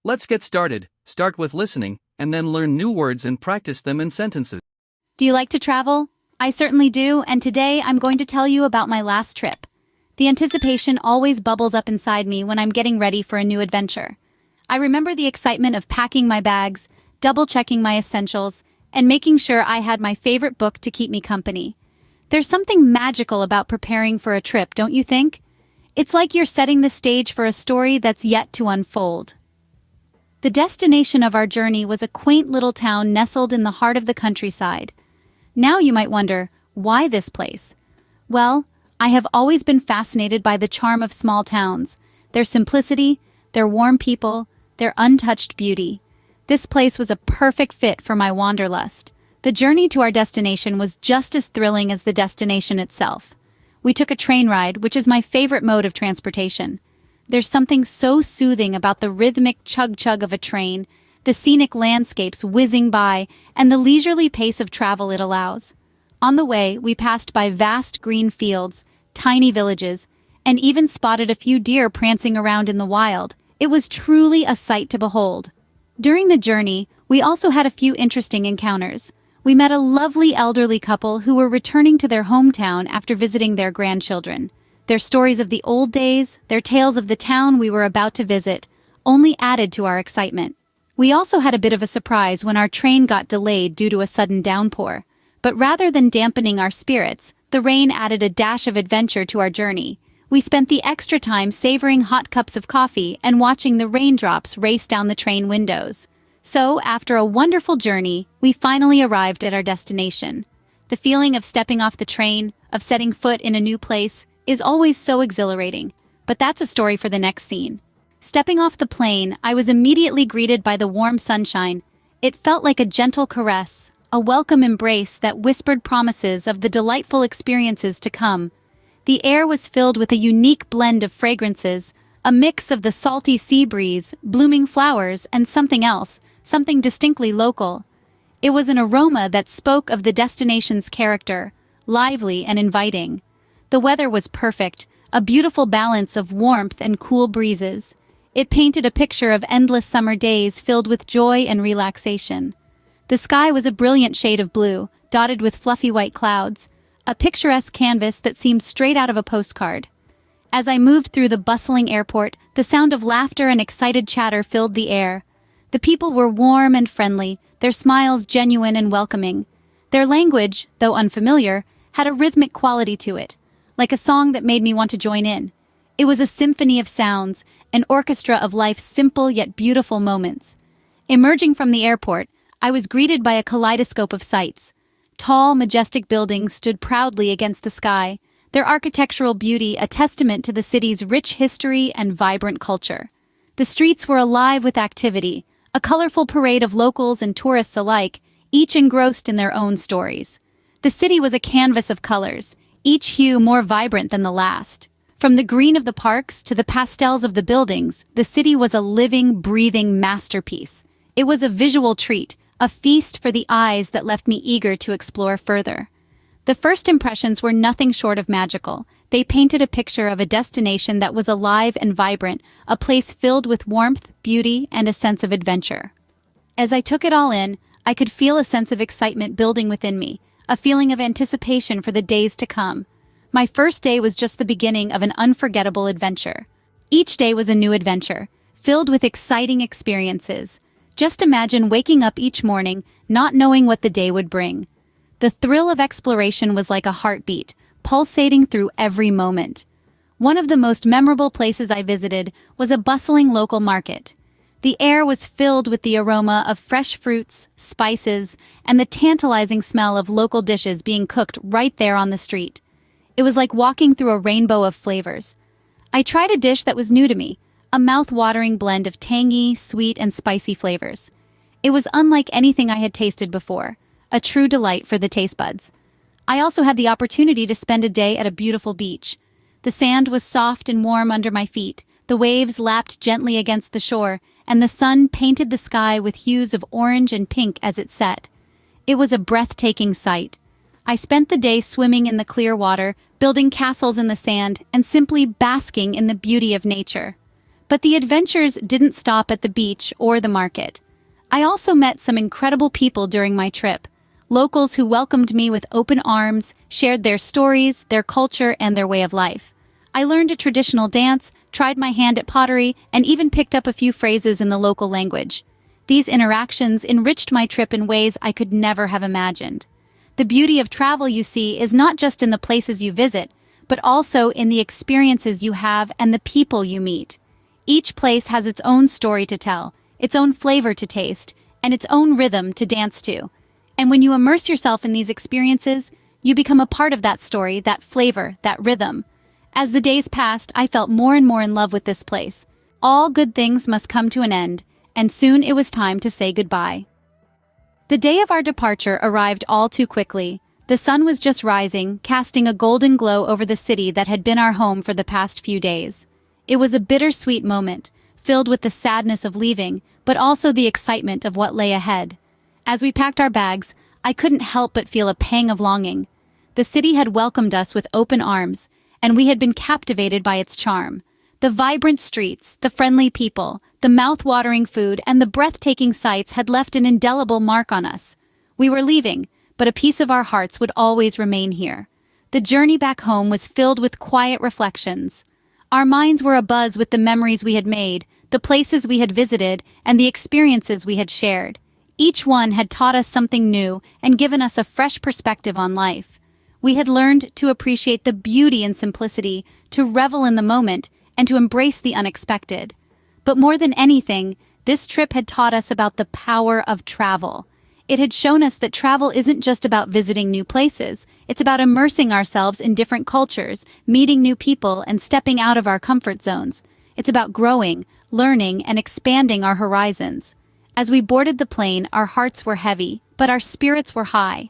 Let's get started. Start with listening, and then learn new words and practice them in sentences. Do you like to travel? I certainly do, and today I'm going to tell you about my last trip. The anticipation always bubbles up inside me when I'm getting ready for a new adventure. I remember the excitement of packing my bags, double-checking my essentials, and making sure I had my favorite book to keep me company. There's something magical about preparing for a trip, don't you think? It's like you're setting the stage for a story that's yet to unfold. The destination of our journey was a quaint little town nestled in the heart of the countryside. Now you might wonder, why this place? Well, I have always been fascinated by the charm of small towns, their simplicity, their warm people, their untouched beauty. This place was a perfect fit for my wanderlust. The journey to our destination was just as thrilling as the destination itself. We took a train ride, which is my favorite mode of transportation. There's something so soothing about the rhythmic chug-chug of a train, the scenic landscapes whizzing by, and the leisurely pace of travel it allows. On the way, we passed by vast green fields, tiny villages, and even spotted a few deer prancing around in the wild. It was truly a sight to behold. During the journey, we also had a few interesting encounters. We met a lovely elderly couple who were returning to their hometown after visiting their grandchildren. Their stories of the old days, their tales of the town we were about to visit, only added to our excitement. We also had a bit of a surprise when our train got delayed due to a sudden downpour. But rather than dampening our spirits, the rain added a dash of adventure to our journey. We spent the extra time savoring hot cups of coffee and watching the raindrops race down the train windows. So, after a wonderful journey, we finally arrived at our destination. The feeling of stepping off the train, of setting foot in a new place, is always so exhilarating. But that's a story for the next scene. Stepping off the plane, I was immediately greeted by the warm sunshine. It felt like a gentle caress, a welcome embrace that whispered promises of the delightful experiences to come. The air was filled with a unique blend of fragrances, a mix of the salty sea breeze, blooming flowers, and something else, something distinctly local. It was an aroma that spoke of the destination's character, lively and inviting. The weather was perfect, a beautiful balance of warmth and cool breezes. It painted a picture of endless summer days filled with joy and relaxation. The sky was a brilliant shade of blue, dotted with fluffy white clouds, a picturesque canvas that seemed straight out of a postcard. As I moved through the bustling airport, the sound of laughter and excited chatter filled the air. The people were warm and friendly, their smiles genuine and welcoming. Their language, though unfamiliar, had a rhythmic quality to it, like a song that made me want to join in. It was a symphony of sounds, an orchestra of life's simple yet beautiful moments. Emerging from the airport, I was greeted by a kaleidoscope of sights. Tall, majestic buildings stood proudly against the sky, their architectural beauty a testament to the city's rich history and vibrant culture. The streets were alive with activity, a colorful parade of locals and tourists alike, each engrossed in their own stories. The city was a canvas of colors, each hue more vibrant than the last. From the green of the parks to the pastels of the buildings, the city was a living, breathing masterpiece. It was a visual treat, a feast for the eyes that left me eager to explore further. The first impressions were nothing short of magical. They painted a picture of a destination that was alive and vibrant, a place filled with warmth, beauty, and a sense of adventure. As I took it all in, I could feel a sense of excitement building within me, a feeling of anticipation for the days to come. My first day was just the beginning of an unforgettable adventure. Each day was a new adventure, filled with exciting experiences. Just imagine waking up each morning, not knowing what the day would bring. The thrill of exploration was like a heartbeat, pulsating through every moment. One of the most memorable places I visited was a bustling local market. The air was filled with the aroma of fresh fruits, spices, and the tantalizing smell of local dishes being cooked right there on the street. It was like walking through a rainbow of flavors. I tried a dish that was new to me, a mouth-watering blend of tangy, sweet, and spicy flavors. It was unlike anything I had tasted before, a true delight for the taste buds. I also had the opportunity to spend a day at a beautiful beach. The sand was soft and warm under my feet, the waves lapped gently against the shore, and the sun painted the sky with hues of orange and pink as it set. It was a breathtaking sight. I spent the day swimming in the clear water, building castles in the sand, and simply basking in the beauty of nature. But the adventures didn't stop at the beach or the market. I also met some incredible people during my trip. Locals who welcomed me with open arms, shared their stories, their culture, and their way of life. I learned a traditional dance, tried my hand at pottery, and even picked up a few phrases in the local language. These interactions enriched my trip in ways I could never have imagined. The beauty of travel, you see, is not just in the places you visit, but also in the experiences you have and the people you meet. Each place has its own story to tell, its own flavor to taste, and its own rhythm to dance to. And when you immerse yourself in these experiences, you become a part of that story, that flavor, that rhythm. As the days passed, I felt more and more in love with this place. All good things must come to an end, and soon it was time to say goodbye. The day of our departure arrived all too quickly. The sun was just rising, casting a golden glow over the city that had been our home for the past few days. It was a bittersweet moment, filled with the sadness of leaving, but also the excitement of what lay ahead. As we packed our bags, I couldn't help but feel a pang of longing. The city had welcomed us with open arms, and we had been captivated by its charm. The vibrant streets, the friendly people, the mouth-watering food, and the breathtaking sights had left an indelible mark on us. We were leaving, but a piece of our hearts would always remain here. The journey back home was filled with quiet reflections. Our minds were abuzz with the memories we had made, the places we had visited, and the experiences we had shared. Each one had taught us something new and given us a fresh perspective on life. We had learned to appreciate the beauty and simplicity, to revel in the moment, and to embrace the unexpected. But more than anything, this trip had taught us about the power of travel. It had shown us that travel isn't just about visiting new places, it's about immersing ourselves in different cultures, meeting new people, and stepping out of our comfort zones. It's about growing, learning, and expanding our horizons. As we boarded the plane, our hearts were heavy, but our spirits were high.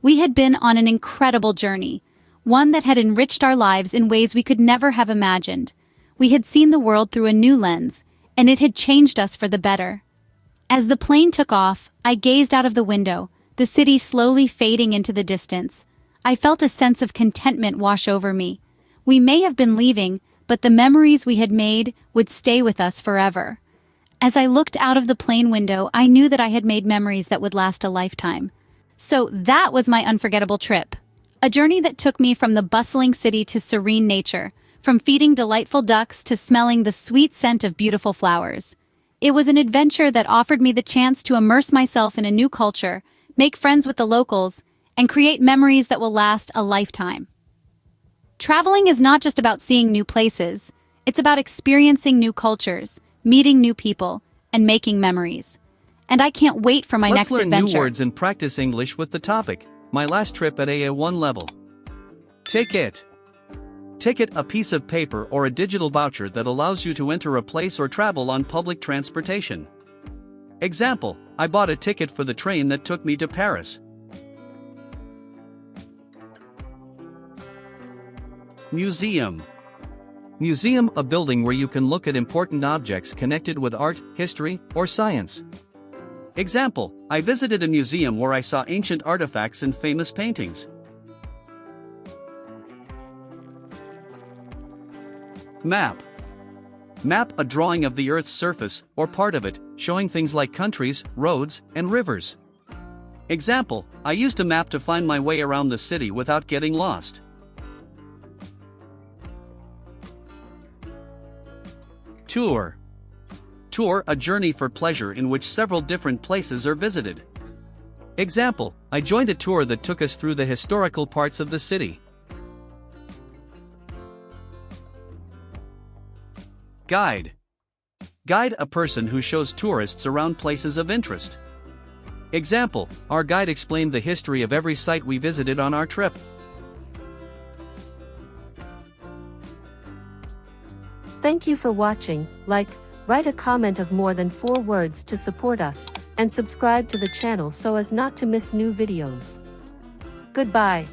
We had been on an incredible journey, one that had enriched our lives in ways we could never have imagined. We had seen the world through a new lens, and it had changed us for the better. As the plane took off, I gazed out of the window, the city slowly fading into the distance. I felt a sense of contentment wash over me. We may have been leaving, but the memories we had made would stay with us forever. As I looked out of the plane window, I knew that I had made memories that would last a lifetime. So that was my unforgettable trip. A journey that took me from the bustling city to serene nature, from feeding delightful ducks to smelling the sweet scent of beautiful flowers. It was an adventure that offered me the chance to immerse myself in a new culture, make friends with the locals, and create memories that will last a lifetime. Traveling is not just about seeing new places, it's about experiencing new cultures, meeting new people, and making memories. And I can't wait for my next adventure. Let's learn new words and practice English with the topic, my last trip at AA1 level. Ticket. Ticket, a piece of paper or a digital voucher that allows you to enter a place or travel on public transportation. Example, I bought a ticket for the train that took me to Paris. Museum. Museum, a building where you can look at important objects connected with art, history, or science. Example, I visited a museum where I saw ancient artifacts and famous paintings. Map. Map, a drawing of the Earth's surface, or part of it, showing things like countries, roads, and rivers. Example, I used a map to find my way around the city without getting lost. Tour. Tour, a journey for pleasure in which several different places are visited. Example, I joined a tour that took us through the historical parts of the city. Guide. Guide, a person who shows tourists around places of interest. Example, our guide explained the history of every site we visited on our trip. Thank you for watching. Like, write a comment of more than 4 words to support us, and subscribe to the channel so as not to miss new videos. Goodbye.